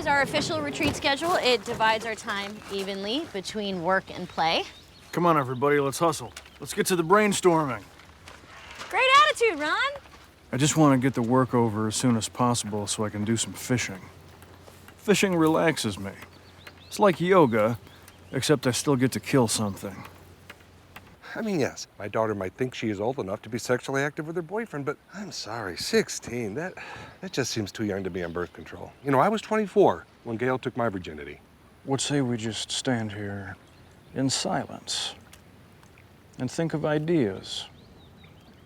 is our official retreat schedule. It divides our time evenly between work and play. Come on, everybody, let's hustle. Let's get to the brainstorming. Great attitude, Ron. I just want to get the work over as soon as possible so I can do some fishing. Fishing relaxes me. It's like yoga, except I still get to kill something. I mean, yes, my daughter might think she is old enough to be sexually active with her boyfriend, but I'm sorry, 16, that just seems too young to be on birth control. You know, I was 24 when Gail took my virginity. What say we just stand here in silence and think of ideas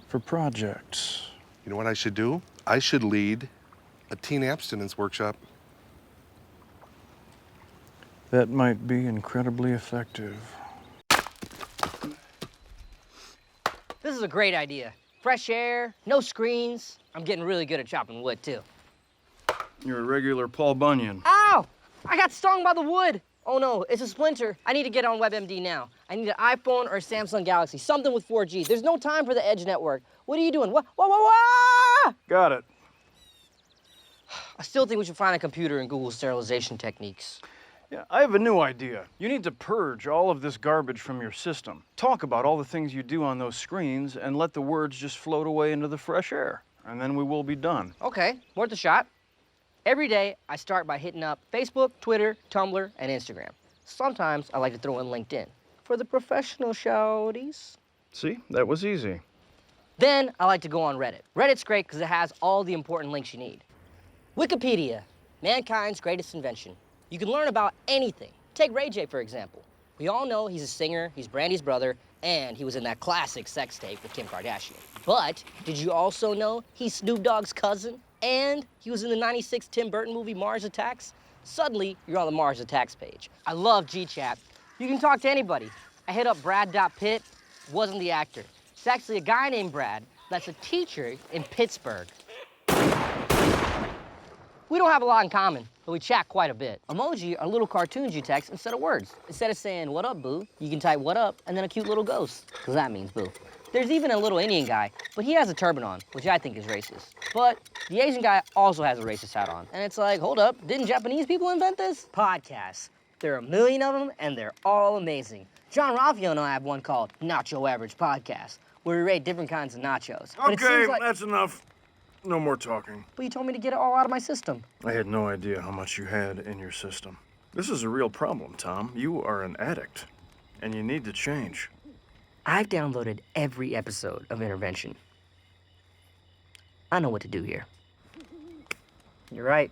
for projects? You know what I should do? I should lead a teen abstinence workshop. That might be incredibly effective. This is a great idea. Fresh air, no screens. I'm getting really good at chopping wood, too. You're a regular Paul Bunyan. Ow! I got stung by the wood. Oh, no, it's a splinter. I need to get on WebMD now. I need an iPhone or a Samsung Galaxy, something with 4G. There's no time for the Edge network. What are you doing? What? Got it. I still think we should find a computer and Google sterilization techniques. Yeah, I have a new idea. You need to purge all of this garbage from your system. Talk about all the things you do on those screens and let the words just float away into the fresh air. And then we will be done. Okay, worth a shot. Every day, I start by hitting up Facebook, Twitter, Tumblr, and Instagram. Sometimes I like to throw in LinkedIn for the professional shouties. See, that was easy. Then I like to go on Reddit. Reddit's great because it has all the important links you need. Wikipedia, mankind's greatest invention. You can learn about anything. Take Ray J, for example. We all know he's a singer, he's Brandy's brother, and he was in that classic sex tape with Kim Kardashian. But did you also know he's Snoop Dogg's cousin? And he was in the '96 Tim Burton movie Mars Attacks? Suddenly, you're on the Mars Attacks page. I love G-Chat. You can talk to anybody. I hit up Brad.Pitt, wasn't the actor. It's actually a guy named Brad that's a teacher in Pittsburgh. We don't have a lot in common, but we chat quite a bit. Emoji are little cartoons you text instead of words. Instead of saying, "What up, boo?" you can type "What up?" and then a cute little ghost, because that means boo. There's even a little Indian guy, but he has a turban on, which I think is racist. But the Asian guy also has a racist hat on. And it's like, hold up, didn't Japanese people invent this? Podcasts. There are a million of them, and they're all amazing. John Ralphio and I have one called Not Your Average Podcast, where we rate different kinds of nachos. But it Okay, seems like... that's enough. No more talking. But you told me to get it all out of my system. I had no idea how much you had in your system. This is a real problem, Tom. You are an addict, and you need to change. I've downloaded every episode of Intervention. I know what to do here. You're right.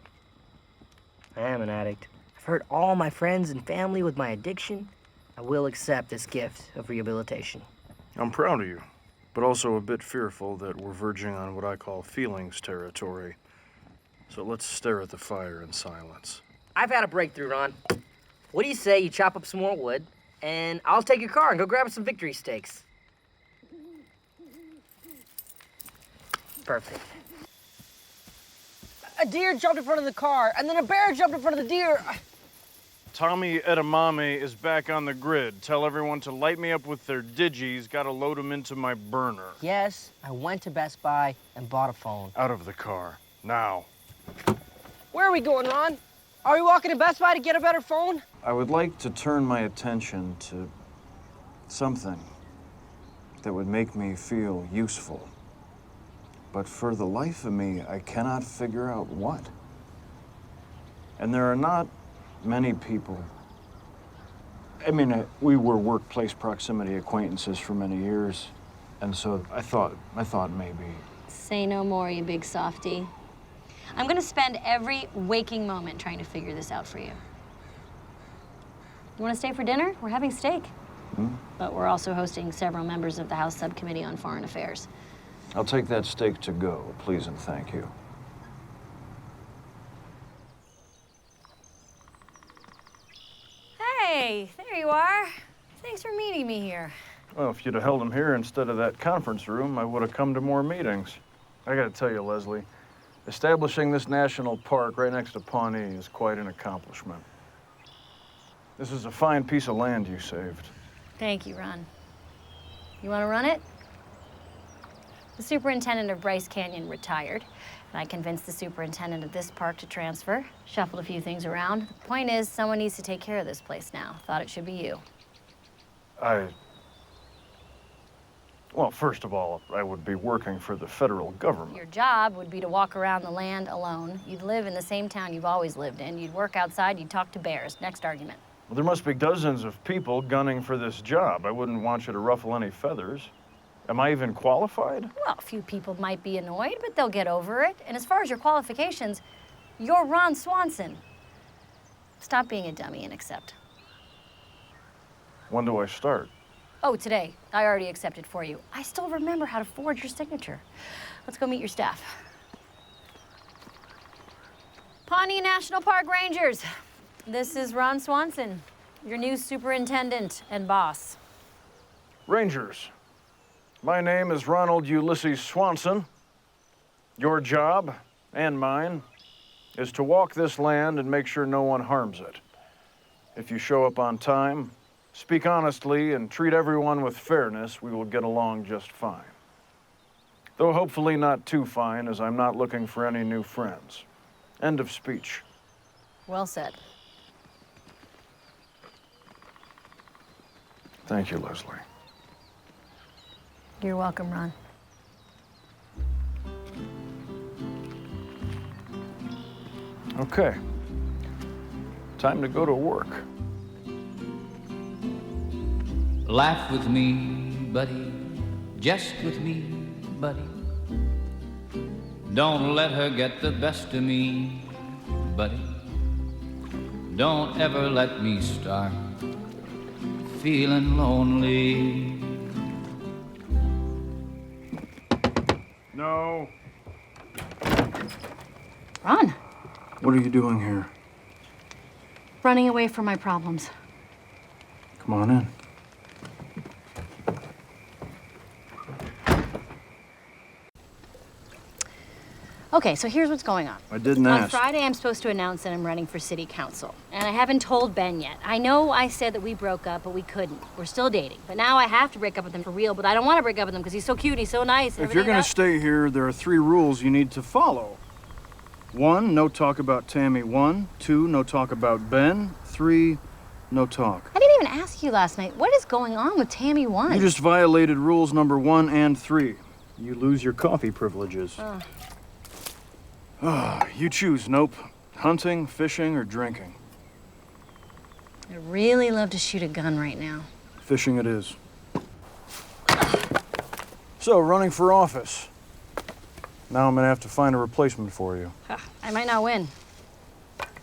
I am an addict. I've hurt all my friends and family with my addiction. I will accept this gift of rehabilitation. I'm proud of you, but also a bit fearful that we're verging on what I call feelings territory. So let's stare at the fire in silence. I've had a breakthrough, Ron. What do you say you chop up some more wood, and I'll take your car and go grab some victory steaks. Perfect. A deer jumped in front of the car, and then a bear jumped in front of the deer. Tommy Edamame is back on the grid. Tell everyone to light me up with their digis. Gotta load them into my burner. Yes, I went to Best Buy and bought a phone. Out of the car. Now. Where are we going, Ron? Are we walking to Best Buy to get a better phone? I would like to turn my attention to something that would make me feel useful. But for the life of me, I cannot figure out what. And there are not many people. I mean, we were workplace proximity acquaintances for many years, and so I thought maybe. Say no more, you big softy. I'm gonna spend every waking moment trying to figure this out for you. You wanna stay for dinner? We're having steak. But we're also hosting several members of the House Subcommittee on Foreign Affairs. I'll take that steak to go, please and thank you. Hey, there you are. Thanks for meeting me here. Well, if you'd have held him here instead of that conference room, I would have come to more meetings. I gotta tell you, Leslie, establishing this national park right next to Pawnee is quite an accomplishment. This is a fine piece of land you saved. Thank you, Ron. You want to run it? The superintendent of Bryce Canyon retired, I convinced the superintendent of this park to transfer, shuffled a few things around. The point is, someone needs to take care of this place now. Thought it should be you. Well, first of all, I would be working for the federal government. Your job would be to walk around the land alone. You'd live in the same town you've always lived in. You'd work outside, you'd talk to bears. Next argument. Well, there must be dozens of people gunning for this job. I wouldn't want you to ruffle any feathers. Am I even qualified? Well, a few people might be annoyed, but they'll get over it. And as far as your qualifications, you're Ron Swanson. Stop being a dummy and accept. When do I start? Oh, today. I already accepted for you. I still remember how to forge your signature. Let's go meet your staff. Pawnee National Park Rangers. This is Ron Swanson, your new superintendent and boss. Rangers, my name is Ronald Ulysses Swanson. Your job, and mine, is to walk this land and make sure no one harms it. If you show up on time, speak honestly, and treat everyone with fairness, we will get along just fine. Though hopefully not too fine, as I'm not looking for any new friends. End of speech. Well said. Thank you, Leslie. You're welcome, Ron. Okay. Time to go to work. Laugh with me, buddy, jest with me, buddy. Don't let her get the best of me, buddy. Don't ever let me start feeling lonely. No. Ron, What are you doing here? running away from my problems. Come on in. Okay, so here's what's going on. I didn't On ask. Friday, I'm supposed to announce that I'm running for city council. And I haven't told Ben yet. I know I said that we broke up, but we couldn't. We're still dating. But now I have to break up with him for real, but I don't want to break up with him because he's so cute and he's so nice. And If you're everything going else. to stay here, there are 3 rules you need to follow. 1, no talk about Tammy 1. 2, no talk about Ben. 3, no talk. I didn't even ask you last night. What is going on with Tammy 1? You just violated rules number 1 and 3. You lose your coffee privileges. You choose, Knope. Hunting, fishing, or drinking. I'd really love to shoot a gun right now. Fishing it is. So, running for office. Now I'm gonna have to find a replacement for you. I might not win.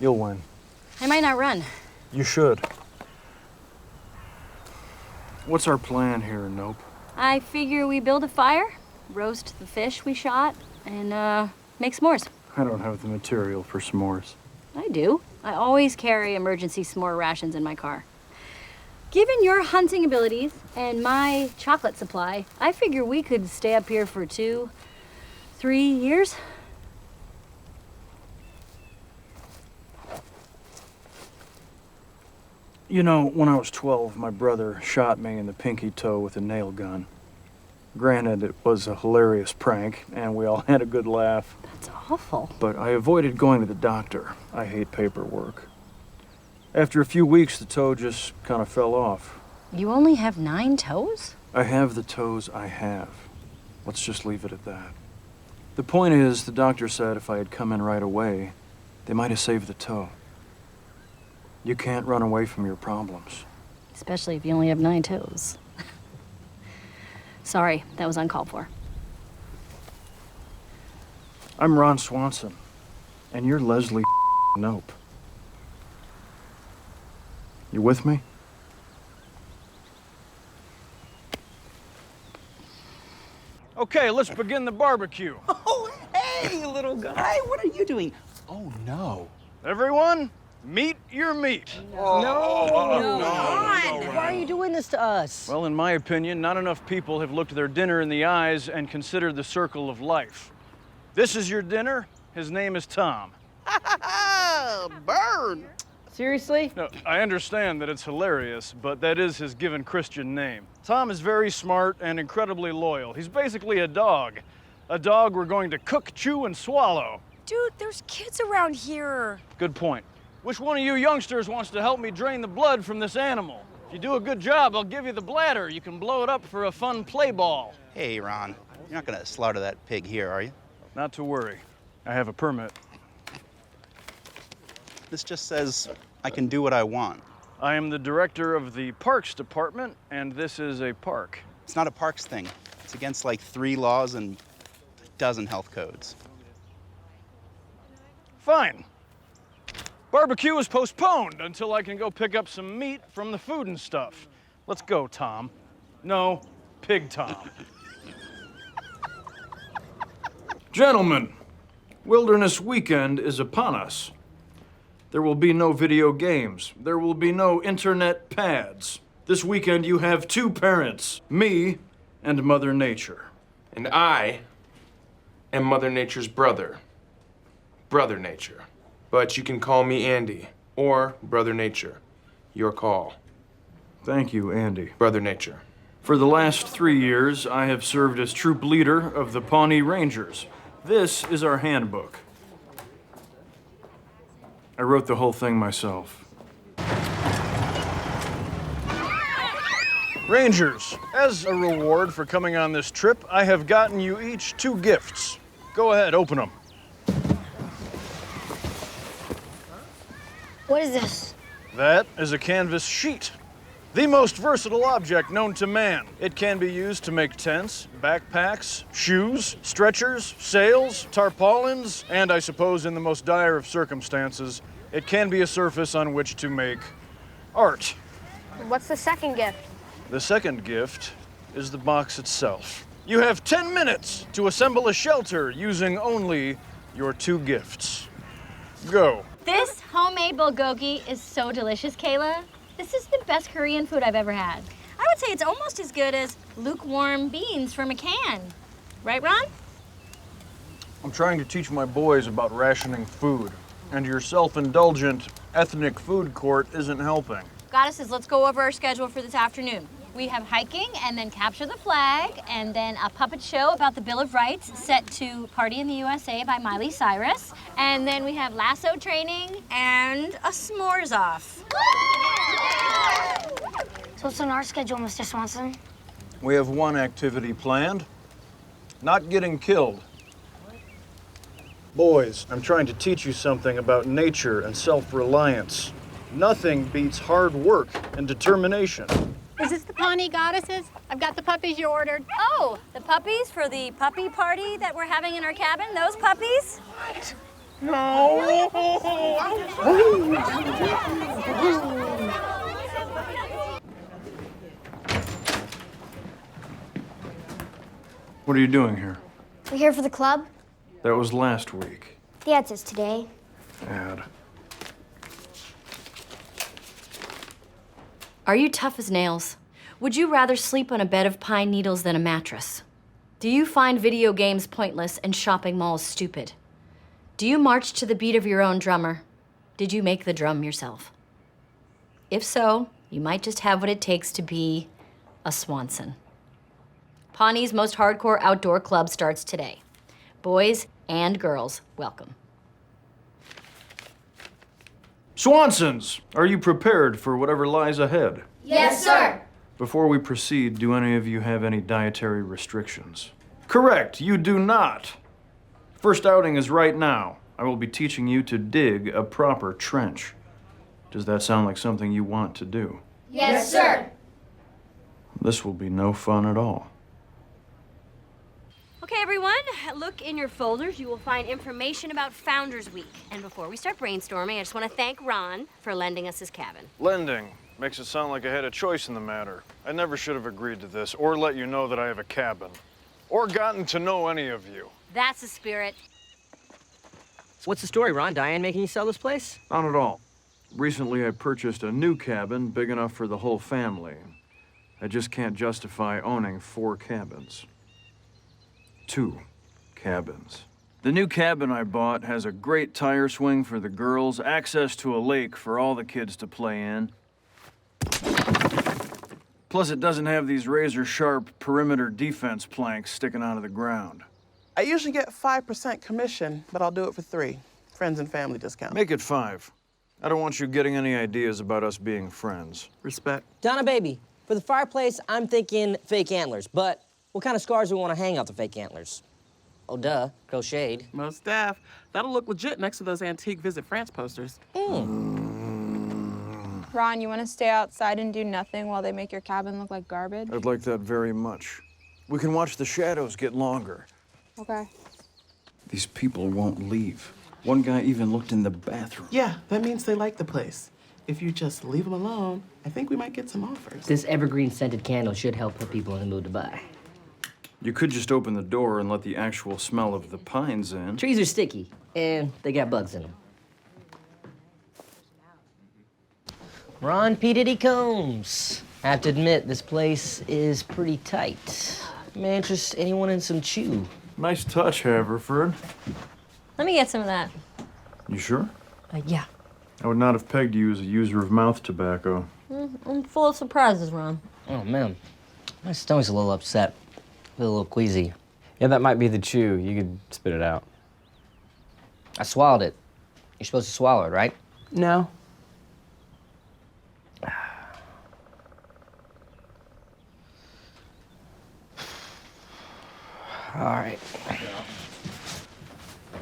You'll win. I might not run. You should. What's our plan here, Knope? I figure we build a fire, roast the fish we shot, and make s'mores. I don't have the material for s'mores. I do. I always carry emergency s'more rations in my car. Given your hunting abilities and my chocolate supply, I figure we could stay up here for 2, 3 years. You know, when I was 12, my brother shot me in the pinky toe with a nail gun. Granted, it was a hilarious prank, and we all had a good laugh. That's awful. But I avoided going to the doctor. I hate paperwork. After a few weeks, the toe just kind of fell off. You only have 9 toes? I have the toes I have. Let's just leave it at that. The point is, the doctor said if I had come in right away, they might have saved the toe. You can't run away from your problems. Especially if you only have 9 toes. Sorry, that was uncalled for. I'm Ron Swanson, and you're Leslie Knope. You with me? Okay, let's begin the barbecue. Oh, hey, little guy, what are you doing? Oh, no. Everyone, meet your meat. Why are you doing this to us? Well, in my opinion, not enough people have looked their dinner in the eyes and considered the circle of life. This is your dinner. His name is Tom. Burn! Seriously? No, I understand that it's hilarious, but that is his given Christian name. Tom is very smart and incredibly loyal. He's basically a dog. A dog we're going to cook, chew, and swallow. Dude, there's kids around here. Good point. Which one of you youngsters wants to help me drain the blood from this animal? If you do a good job, I'll give you the bladder. You can blow it up for a fun play ball. Hey, Ron, you're not gonna slaughter that pig here, are you? Not to worry. I have a permit. This just says I can do what I want. I am the director of the Parks Department, and this is a park. It's not a parks thing. It's against like 3 laws and a dozen health codes. Fine. Barbecue is postponed until I can go pick up some meat from the food and stuff. Let's go, Tom. No, Pig Tom. Gentlemen, Wilderness Weekend is upon us. There will be no video games. There will be no internet pads. This weekend you have 2 parents, me and Mother Nature. And I am Mother Nature's brother, Brother Nature. But you can call me Andy or Brother Nature. Your call. Thank you, Andy. Brother Nature. For the last 3 years, I have served as troop leader of the Pawnee Rangers. This is our handbook. I wrote the whole thing myself. Rangers, as a reward for coming on this trip, I have gotten you each 2 gifts. Go ahead, open them. What is this? That is a canvas sheet. The most versatile object known to man. It can be used to make tents, backpacks, shoes, stretchers, sails, tarpaulins, and I suppose in the most dire of circumstances, it can be a surface on which to make art. What's the second gift? The second gift is the box itself. You have 10 minutes to assemble a shelter using only your 2 gifts. Go. This homemade bulgogi is so delicious, Kayla. This is the best Korean food I've ever had. I would say it's almost as good as lukewarm beans from a can. Right, Ron? I'm trying to teach my boys about rationing food, and your self-indulgent ethnic food court isn't helping. Goddesses, let's go over our schedule for this afternoon. We have hiking and then capture the flag and then a puppet show about the Bill of Rights set to Party in the USA by Miley Cyrus. And then we have lasso training and a s'mores off. So what's on our schedule, Mr. Swanson? We have 1 activity planned. Not getting killed. Boys, I'm trying to teach you something about nature and self-reliance. Nothing beats hard work and determination. Is this the Pawnee Goddesses? I've got the puppies you ordered. Oh, the puppies for the puppy party that we're having in our cabin? Those puppies? What are you doing here? We're here for the club. That was last week. The ad says today. Ad. Are you tough as nails? Would you rather sleep on a bed of pine needles than a mattress? Do you find video games pointless and shopping malls stupid? Do you march to the beat of your own drummer? Did you make the drum yourself? If so, you might just have what it takes to be a Swanson. Pawnee's most hardcore outdoor club starts today. Boys and girls, welcome. Swansons, are you prepared for whatever lies ahead? Yes, sir. Before we proceed, do any of you have any dietary restrictions? Correct, you do not. First outing is right now. I will be teaching you to dig a proper trench. Does that sound like something you want to do? Yes, sir. This will be no fun at all. Okay, everyone, look in your folders. You will find information about Founders Week. And before we start brainstorming, I just want to thank Ron for lending us his cabin. Lending makes it sound like I had a choice in the matter. I never should have agreed to this, or let you know that I have a cabin, or gotten to know any of you. That's the spirit. What's the story, Ron? Diane making you sell this place? Not at all. Recently, I purchased a new cabin big enough for the whole family. I just can't justify owning 4 cabins. 2 cabins. The new cabin I bought has a great tire swing for the girls, access to a lake for all the kids to play in. Plus, it doesn't have these razor-sharp perimeter defense planks sticking out of the ground. I usually get 5% commission, but I'll do it for 3. Friends and family discount. Make it 5. I don't want you getting any ideas about us being friends. Respect. Donna, baby, for the fireplace, I'm thinking fake antlers, but what kind of scars do we want to hang out the fake antlers? Oh, duh, crocheted. Most staff. That'll look legit next to those antique Visit France posters. Ron, you want to stay outside and do nothing while they make your cabin look like garbage? I'd like that very much. We can watch the shadows get longer. Okay. These people won't leave. One guy even looked in the bathroom. Yeah, that means they like the place. If you just leave them alone, I think we might get some offers. This evergreen scented candle should help put people in the mood to buy. You could just open the door and let the actual smell of the pines in. Trees are sticky, and they got bugs in them. Ron P. Diddy Combs. I have to admit, this place is pretty tight. May interest anyone in some chew. Nice touch, Haverford. Let me get some of that. You sure? Yeah. I would not have pegged you as a user of mouth tobacco. I'm full of surprises, Ron. Oh, man. My stomach's a little upset. A little queasy. Yeah, that might be the chew. You could spit it out. I swallowed it. You're supposed to swallow it, right? No. All right.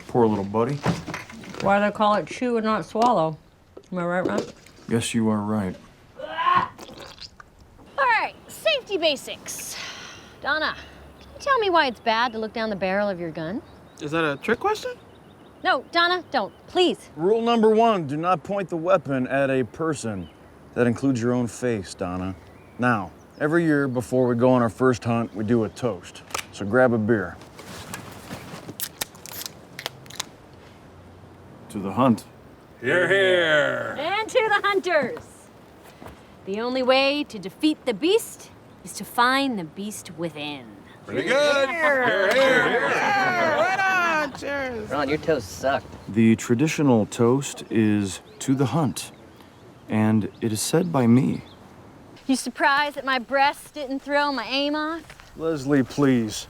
Poor little buddy. Why do they call it chew and not swallow? Am I right, Ron? Yes, you are right. All right, safety basics. Donna, can you tell me why it's bad to look down the barrel of your gun? Is that a trick question? No, Donna, don't, please. Rule number 1, do not point the weapon at a person. That includes your own face, Donna. Now, every year before we go on our first hunt, we do a toast. So grab a beer. To the hunt. Here, here. And to the hunters. The only way to defeat the beast is to find the beast within. Pretty good. Here, here. Right on, cheers. Ron, your toast sucked. The traditional toast is to the hunt, and it is said by me. You surprised that my breasts didn't throw my aim off? Leslie, please.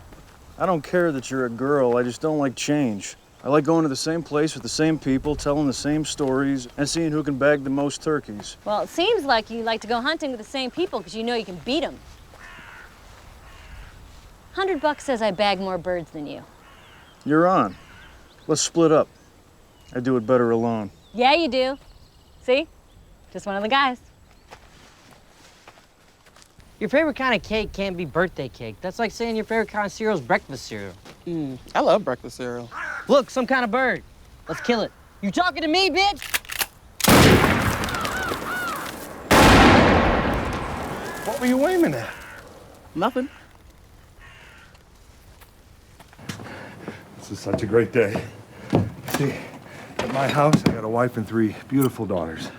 I don't care that you're a girl, I just don't like change. I like going to the same place with the same people, telling the same stories, and seeing who can bag the most turkeys. Well, it seems like you like to go hunting with the same people because you know you can beat them. $100 says I bag more birds than you. You're on. Let's split up. I do it better alone. Yeah, you do. See? Just one of the guys. Your favorite kind of cake can't be birthday cake. That's like saying your favorite kind of cereal is breakfast cereal. I love breakfast cereal. Look, some kind of bird. Let's kill it. You talking to me, bitch? What were you aiming at? Nothing. This is such a great day. See, at my house, I got a wife and 3 beautiful daughters.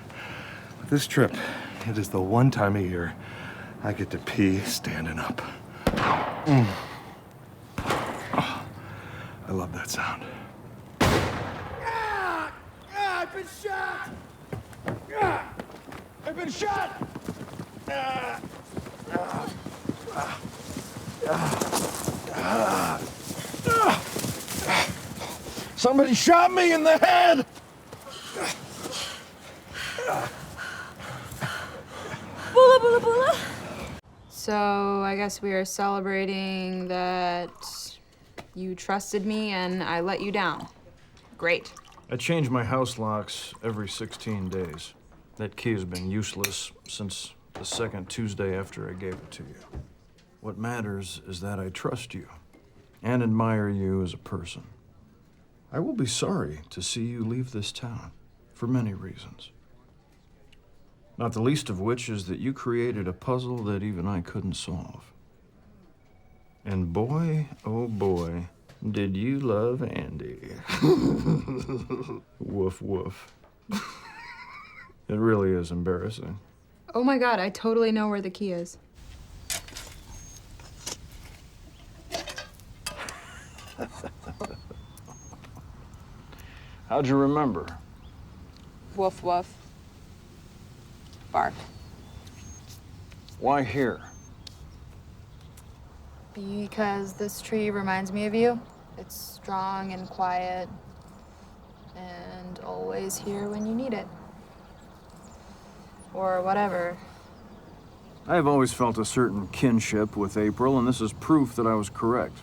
But this trip, it is the one time a year I get to pee standing up. Oh, I love that sound. I've been shot! I've been shot! Somebody shot me in the head! Bula, bula, bula. So I guess we are celebrating that you trusted me and I let you down. Great. I change my house locks every 16 days. That key has been useless since the second Tuesday after I gave it to you. What matters is that I trust you and admire you as a person. I will be sorry to see you leave this town for many reasons. Not the least of which is that you created a puzzle that even I couldn't solve. And boy, oh boy, did you love Andy. Woof, woof. It really is embarrassing. Oh my God, I totally know where the key is. How'd you remember? Woof, woof. Bark. Why here? Because this tree reminds me of you. It's strong and quiet and always here when you need it. Or whatever. I have always felt a certain kinship with April, and this is proof that I was correct.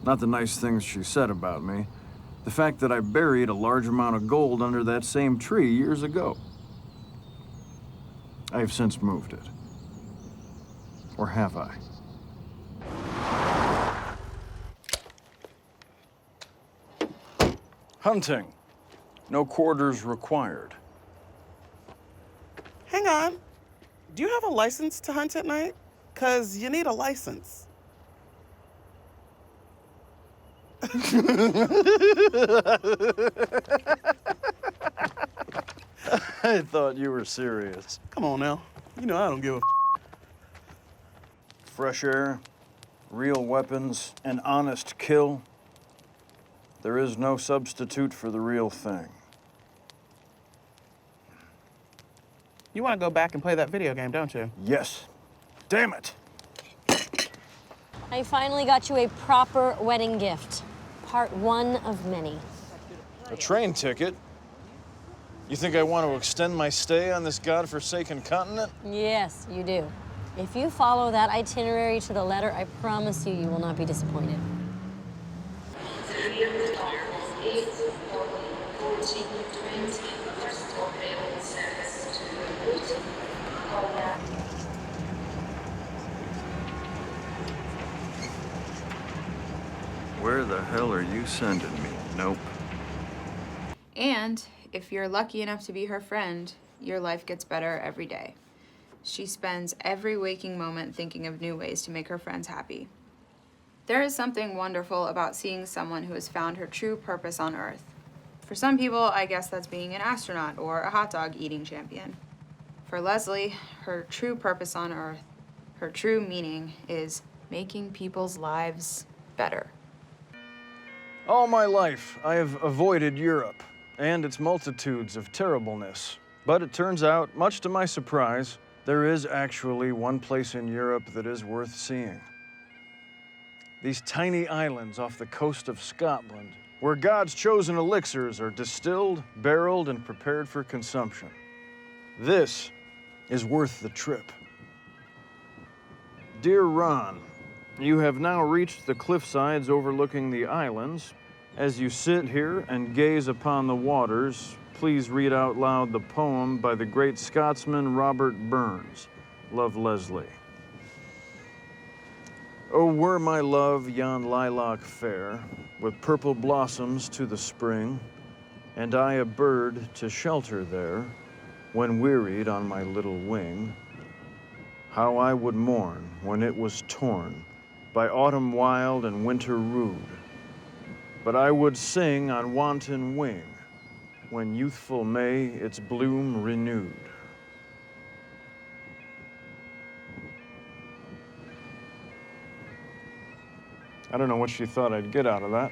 Not the nice things she said about me, the fact that I buried a large amount of gold under that same tree years ago. I have since moved it. Or have I? Hunting. No quarters required. Hang on. Do you have a license to hunt at night? 'Cause you need a license. I thought you were serious. Come on now. You know I don't give a Fresh air, real weapons, an honest kill. There is no substitute for the real thing. You want to go back and play that video game, don't you? Yes. Damn it! I finally got you a proper wedding gift. Part one of many. A train ticket? You think I want to extend my stay on this godforsaken continent? Yes, you do. If you follow that itinerary to the letter, I promise you, you will not be disappointed. Where the hell are you sending me? Nope. And if you're lucky enough to be her friend, your life gets better every day. She spends every waking moment thinking of new ways to make her friends happy. There is something wonderful about seeing someone who has found her true purpose on Earth. For some people, I guess that's being an astronaut or a hot dog eating champion. For Leslie, her true purpose on Earth, her true meaning is making people's lives better. All my life, I have avoided Europe and its multitudes of terribleness. But it turns out, much to my surprise, there is actually one place in Europe that is worth seeing. These tiny islands off the coast of Scotland, where God's chosen elixirs are distilled, barreled, and prepared for consumption. This is worth the trip. Dear Ron, you have now reached the cliffsides overlooking the islands. As you sit here and gaze upon the waters, please read out loud the poem by the great Scotsman Robert Burns. Love, Leslie. Oh, were my love yon lilac fair, with purple blossoms to the spring, and I a bird to shelter there, when wearied on my little wing, how I would mourn when it was torn by autumn wild and winter rude. But I would sing on wanton wing when youthful May its bloom renewed. I don't know what she thought I'd get out of that.